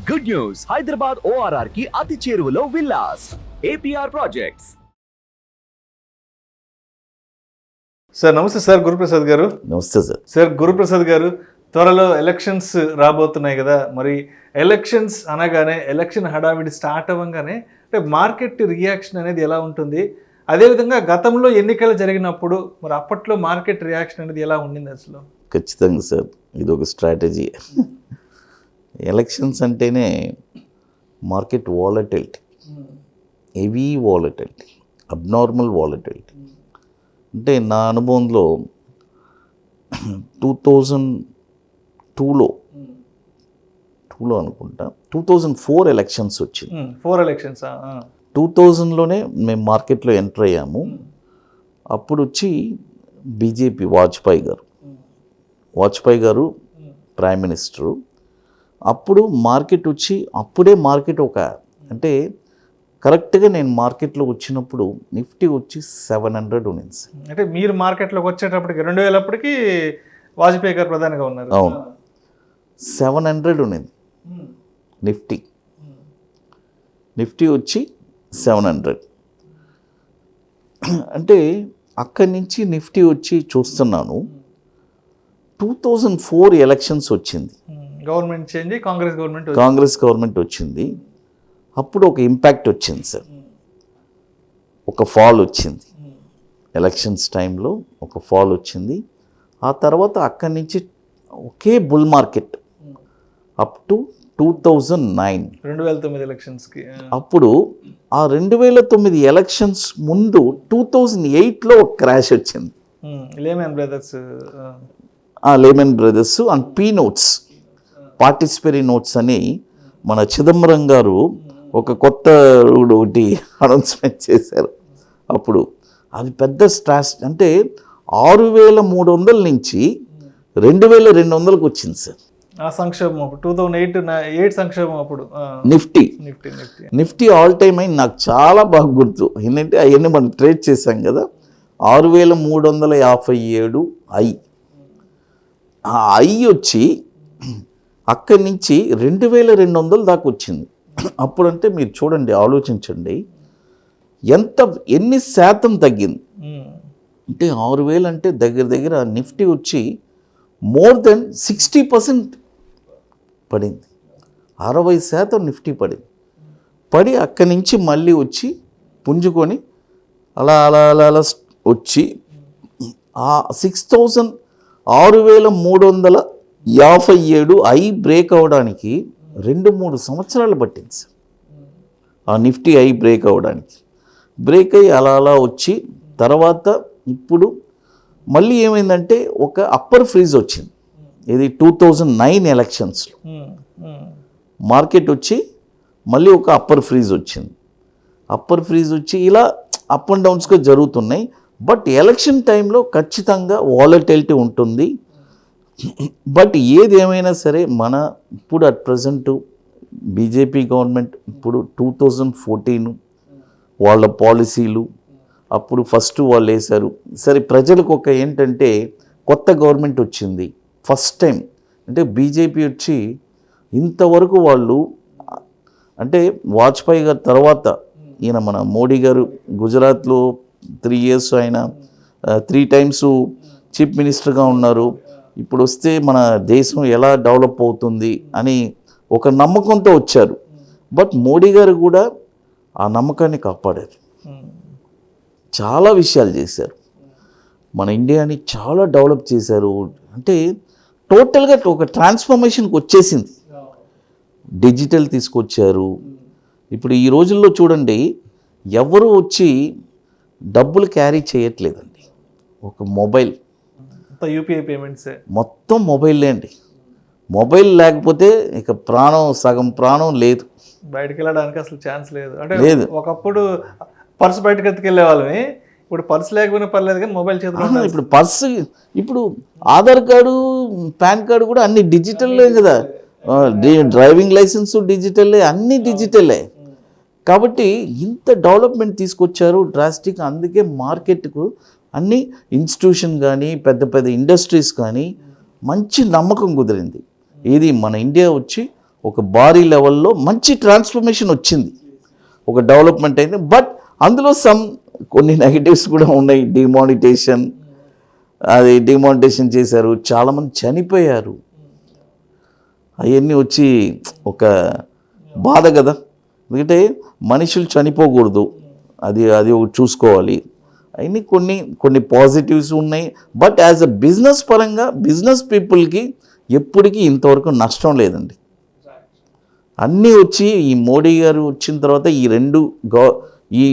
Good news, Hyderabad ORR కి అతి చేరువలో విల్లాస్ APR ప్రాజెక్ట్స్. సార్ నమస్తే సార్, గురుప్రసాద్ గారు. నమస్తే సార్. సార్ గురుప్రసాద్ గారు, త్వరలో ఎలక్షన్స్ రాబోతున్నాయి కదా, మరి ఎలక్షన్స్ అనగానే ఎలక్షన్ హడావిడి స్టార్ట్ అవ్వగానే అంటే మార్కెట్ రియాక్షన్ అనేది ఎలా ఉంటుంది? అదేవిధంగా గతంలో ఎన్నికలు జరిగినప్పుడు మరి అప్పట్లో మార్కెట్ రియాక్షన్ అనేది ఎలా ఉండింది అసలు? ఖచ్చితంగా సార్, ఇది ఒక స్ట్రాటజీ. ఎలక్షన్స్ అంటేనే market volatility, heavy volatility, abnormal volatility. అంటే నా అనుభవంలో 2002లో అనుకుంటా 2004 ఎలక్షన్స్ వచ్చింది. 4 ఎలక్షన్స్ 2000లోనే మేము మార్కెట్లో ఎంటర్ అయ్యాము. అప్పుడు వచ్చి బీజేపీ వాజ్పేయి గారు ప్రైమ్ మినిస్టరు. అప్పుడు మార్కెట్ వచ్చి అప్పుడే మార్కెట్ అంటే కరెక్ట్గా నేను మార్కెట్లో వచ్చినప్పుడు నిఫ్టీ వచ్చి 700 ఉన్నింది. అంటే మీరు మార్కెట్లోకి వచ్చేటప్పటికి 2000 అప్పటికి వాజ్పేయి గారు ప్రధానిగా ఉన్నారు. అవును, 700 ఉన్నింది నిఫ్టీ వచ్చి 700. అంటే అక్కడి నుంచి నిఫ్టీ వచ్చి చూస్తున్నాను 2004 ఎలక్షన్స్ వచ్చింది, గవర్నమెంట్ చేంజ్, కాంగ్రెస్ గవర్నమెంట్ వచ్చింది. అప్పుడు ఒక ఇంపాక్ట్ వచ్చింది సార్, ఒక ఫాల్ వచ్చింది. ఎలక్షన్స్ టైంలో ఒక ఫాల్ వచ్చింది. ఆ తర్వాత అక్కడి నుంచి ఒకే బుల్ మార్కెట్ అప్ టు 2009 ఎలక్షన్స్కి. అప్పుడు ఆ 2009 ఎలక్షన్స్ ముందు 2008లో ఒక క్రాష్ వచ్చింది. Lehman Brothers and P notes, participatory notes అని మన చిదంబరం గారు ఒక కొత్త ఒకటి అనౌన్స్మెంట్ చేశారు. అప్పుడు అది పెద్ద స్ట్రాస్. అంటే 6300 నుంచి 2200కి వచ్చింది సార్ ఆ సంక్షేమం. 2008 సంక్షేమం అప్పుడు నిఫ్టీ ఆల్ టైమ్ అయింది. నాకు చాలా బాగా గుర్తు, ఏంటంటే అవన్నీ మనం ట్రేడ్ చేశాం కదా. 6357 ఆ వచ్చి అక్కడి నుంచి 2200 దాకా వచ్చింది. అప్పుడంటే మీరు చూడండి, ఆలోచించండి ఎన్ని శాతం తగ్గింది. అంటే 6000 అంటే దగ్గర నిఫ్టీ వచ్చి మోర్ దెన్ 60% పడింది. 60% నిఫ్టీ పడి అక్కడి నుంచి మళ్ళీ వచ్చి పుంజుకొని అలా వచ్చి ఆ 6357 బ్రేక్ అవడానికి 2-3 సంవత్సరాలు పట్టింది సార్. ఆ నిఫ్టీ బ్రేక్ అవడానికి. బ్రేక్ అయ్యి అలా వచ్చి తర్వాత ఇప్పుడు మళ్ళీ ఏమైందంటే ఒక అప్పర్ ఫ్రీజ్ వచ్చింది. ఇది 2009 ఎలక్షన్స్లో మార్కెట్ వచ్చి మళ్ళీ ఒక అప్పర్ ఫ్రీజ్ వచ్చి ఇలా అప్ అండ్ డౌన్స్గా జరుగుతున్నాయి. బట్ ఎలక్షన్ టైంలో ఖచ్చితంగా వాలటిలిటీ ఉంటుంది. బట్ ఏది ఏమైనా సరే మన ఇప్పుడు అట్ ప్రజెంట్ బీజేపీ గవర్నమెంట్ ఇప్పుడు 2014 వాళ్ళ పాలసీలు అప్పుడు ఫస్ట్ వాళ్ళు వేశారు. సరే, ప్రజలకు ఒక ఏంటంటే కొత్త గవర్నమెంట్ వచ్చింది ఫస్ట్ టైం. అంటే బీజేపీ వచ్చి ఇంతవరకు వాళ్ళు అంటే వాజ్పేయి గారి తర్వాత ఈయన మన మోడీ గారు గుజరాత్లో 3 years ఆయన 3 times చీఫ్ మినిస్టర్గా ఉన్నారు. ఇప్పుడు వస్తే మన దేశం ఎలా డెవలప్ అవుతుంది అని ఒక నమ్మకంతో వచ్చారు. బట్ మోడీ గారు కూడా ఆ నమ్మకాన్ని కాపాడారు. చాలా విషయాలు చేశారు, మన ఇండియాని చాలా డెవలప్ చేశారు. అంటే టోటల్గా ఒక ట్రాన్స్ఫర్మేషన్కి వచ్చేసింది. డిజిటల్ తీసుకొచ్చారు. ఇప్పుడు ఈ రోజుల్లో చూడండి, ఎవరు వచ్చి డబ్బులు క్యారీ చేయట్లేదండి. ఒక మొబైల్, యూపీఐ పేమెంట్స్ మొత్తం మొబైల్లే అండి. మొబైల్ లేకపోతే ఇక సగం ప్రాణం లేదు. బయటకు వెళ్ళడానికి అసలు ఛాన్స్ లేదు. అంటే ఒకప్పుడు పర్స్ బయటకు ఎత్తుకెళ్ళే వాళ్ళని, ఇప్పుడు పర్స్ లేకపోయినా పర్లేదు కానీ మొబైల్ చేతిలో. ఇప్పుడు పర్సు, ఇప్పుడు ఆధార్ కార్డు, పాన్ కార్డు కూడా అన్ని డిజిటల్లే కదా. డ్రైవింగ్ లైసెన్స్ డిజిటల్లే, అన్ని డిజిటల్లే. కాబట్టి ఇంత డెవలప్మెంట్ తీసుకొచ్చారు డ్రాస్టిక్. అందుకే మార్కెట్కు అన్ని ఇన్స్టిట్యూషన్ కానీ పెద్ద పెద్ద ఇండస్ట్రీస్ కానీ మంచి నమ్మకం కుదిరింది. ఇది మన ఇండియా వచ్చి ఒక భారీ లెవెల్లో మంచి ట్రాన్స్ఫర్మేషన్ వచ్చింది, ఒక డెవలప్మెంట్ అయింది. బట్ అందులో కొన్ని నెగటివ్స్ కూడా ఉన్నాయి. డిమానిటేషన్ చేశారు, చాలామంది చనిపోయారు. అవన్నీ వచ్చి ఒక బాధ కదా, ఎందుకంటే మనుషులు చనిపోకూడదు, అది ఒకటి చూసుకోవాలి. అవన్నీ కొన్ని పాజిటివ్స్ ఉన్నాయి. బట్ యాజ్ అ బిజినెస్ పరంగా బిజినెస్ పీపుల్కి ఎప్పటికీ ఇంతవరకు నష్టం లేదండి. అన్నీ వచ్చి ఈ మోడీ గారు వచ్చిన తర్వాత ఈ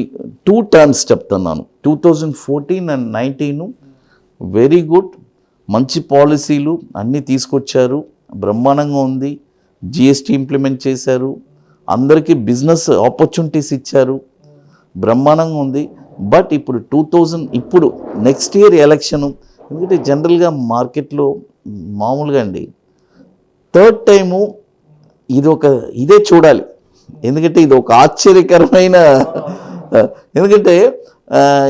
2 టర్మ్స్ చెప్తున్నాను, 2014 and 19 వెరీ గుడ్, మంచి పాలసీలు అన్నీ తీసుకొచ్చారు, బ్రహ్మాండంగా ఉంది. జిఎస్టీ ఇంప్లిమెంట్ చేశారు, అందరికీ బిజినెస్ ఆపర్చునిటీస్ ఇచ్చారు, బ్రహ్మాండంగా ఉంది. బట్ ఇప్పుడు నెక్స్ట్ ఇయర్ ఎలక్షను, ఎందుకంటే జనరల్గా మార్కెట్లో మామూలుగా అండి 3rd టైము ఇదే చూడాలి. ఎందుకంటే ఇది ఒక ఆశ్చర్యకరమైన, ఎందుకంటే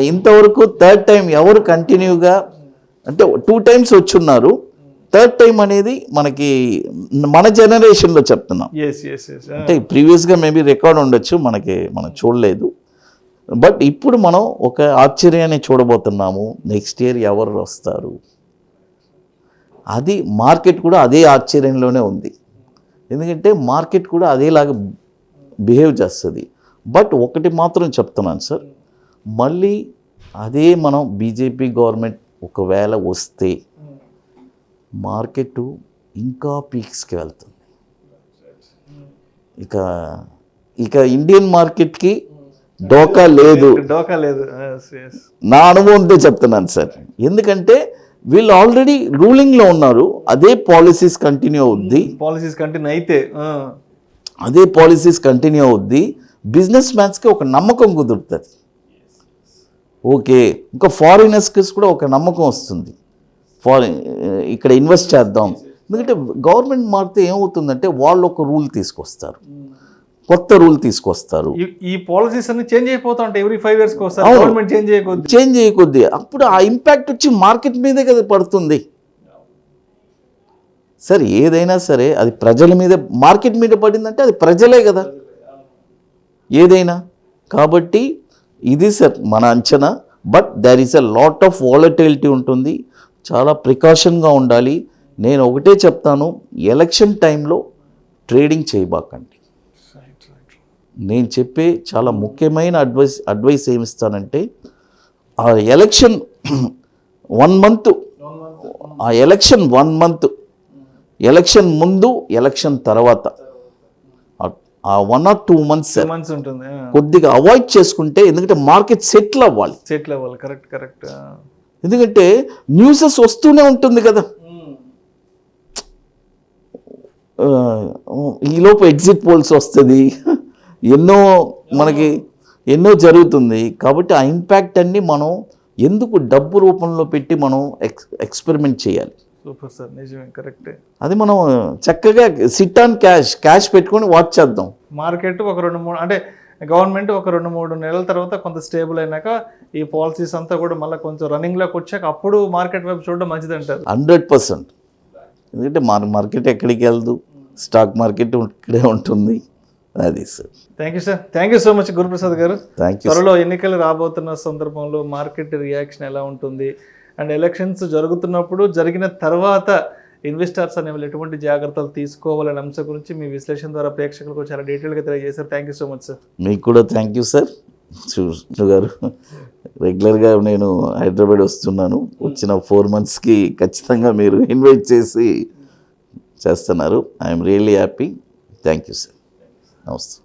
ఇంతవరకు 3rd టైం ఎవరు కంటిన్యూగా, అంటే 2 టైమ్స్ వచ్చున్నారు, 3rd టైం అనేది మన జనరేషన్లో చెప్తున్నాం. అంటే ప్రీవియస్గా మేబీ రికార్డ్ ఉండొచ్చు, మనం చూడలేదు. బట్ ఇప్పుడు మనం ఒక ఆశ్చర్యాన్ని చూడబోతున్నాము. నెక్స్ట్ ఇయర్ ఎవరు వస్తారు, అది మార్కెట్ కూడా అదే ఆశ్చర్యంలోనే ఉంది. ఎందుకంటే మార్కెట్ కూడా అదేలాగా బిహేవ్ చేస్తుంది. బట్ ఒకటి మాత్రం చెప్తున్నాను సార్, మళ్ళీ అదే మనం బీజేపీ గవర్నమెంట్ ఒకవేళ వస్తే మార్కెట్ ఇంకా పీక్స్కి వెళ్తుంది. ఇక ఇండియన్ మార్కెట్కి డోకా లేదు. నా అనుభవంతో చెప్తున్నాను సార్, ఎందుకంటే వీళ్ళు ఆల్రెడీ రూలింగ్లో ఉన్నారు, అదే పాలసీస్ కంటిన్యూ అవుద్ది. బిజినెస్ మ్యాన్స్కి ఒక నమ్మకం కుదురుతుంది. ఓకే, ఇంకా ఫారినర్స్కి కూడా ఒక నమ్మకం వస్తుంది, ఇక్కడ ఇన్వెస్ట్ చేద్దాం. ఎందుకంటే గవర్నమెంట్ మారితే ఏమవుతుందంటే వాళ్ళు ఒక రూల్ తీసుకొస్తారు, కొత్త రూల్ తీసుకొస్తారు. ఈ పాలసీస్ అన్ని చేంజ్ అయిపోతా ఉంటాయి, ఎవ్రీ 5 years గవర్నమెంట్ చేంజ్ చేయకొద్ది అప్పుడు ఆ ఇంపాక్ట్ వచ్చి మార్కెట్ మీదే కదా పడుతుంది. సరే ఏదైనా సరే అది ప్రజల మీద, మార్కెట్ మీద పడిందంటే అది ప్రజలే కదా ఏదైనా. కాబట్టి ఇది సార్ మన అంచనా. But there is a lot of volatility ఉంటుంది, చాలా ప్రికాషన్గా ఉండాలి. నేను ఒకటే చెప్తాను, ఎలక్షన్ టైంలో ట్రేడింగ్ చేయబాకండి. నేను చెప్పే చాలా ముఖ్యమైన అడ్వైస్ ఏమిస్తానంటే, ఆ ఎలక్షన్ 1 month, ఆ ఎలక్షన్ 1 month, ఎలక్షన్ ముందు ఎలక్షన్ తర్వాత ఆ 1 or 2 months ఉంటుంది, కొద్దిగా అవాయిడ్ చేసుకుంటే, ఎందుకంటే మార్కెట్ సెటిల్ అవ్వాలి. కరెక్ట్. ఎందుకంటే న్యూసెస్ వస్తూనే ఉంటుంది కదా, ఈలోపు ఎగ్జిట్ పోల్స్ వస్తుంది, ఎన్నో జరుగుతుంది. కాబట్టి ఆ ఇంపాక్ట్ అన్ని మనం ఎందుకు డబ్బు రూపంలో పెట్టి మనం ఎక్స్పెరిమెంట్ చేయాలి. సూపర్ సార్, నిజమే, కరెక్ట్. అది మనం చక్కగా సిట్ ఆన్ క్యాష్ పెట్టుకొని వాచ్ చేద్దాం. మార్కెట్ ఒక 2-3 అంటే గవర్నమెంట్ ఒక 2-3 నెలల తర్వాత కొంత స్టేబుల్ అయినాక ఈ పాలసీస్ అంతా కూడా మళ్ళీ కొంచెం రన్నింగ్లోకి వచ్చాక అప్పుడు మార్కెట్ వైపు చూడడం మంచిది అంటారు. 100%. ఎందుకంటే మార్కెట్ ఎక్కడికి వెళ్దు, స్టాక్ మార్కెట్ ఇక్కడే ఉంటుంది. అది sir. Thank you so much Guruprasad garu. Thank you. త్వరలో ఎన్నికలు రాబోతున్న సందర్భంలో మార్కెట్ రియాక్షన్ ఎలా ఉంటుంది, అండ్ ఎలక్షన్స్ జరుగుతున్నప్పుడు జరిగిన తర్వాత ఇన్వెస్టర్స్ అనే వాళ్ళు ఎటువంటి జాగ్రత్తలు తీసుకోవాలనే అంశం గురించి మీ విశ్లేషణ ద్వారా ప్రేక్షకులకు చాలా డీటెయిల్గా తెలియజేశారు. Thank you so much sir. మీకు కూడా థ్యాంక్ యూ సార్. గారు రెగ్యులర్గా నేను హైదరాబాద్ వస్తున్నాను, వచ్చిన 4 monthsకి ఖచ్చితంగా మీరు ఇన్వైట్ చేస్తున్నారు. I'm really happy. Thank you sir. నమస్తే.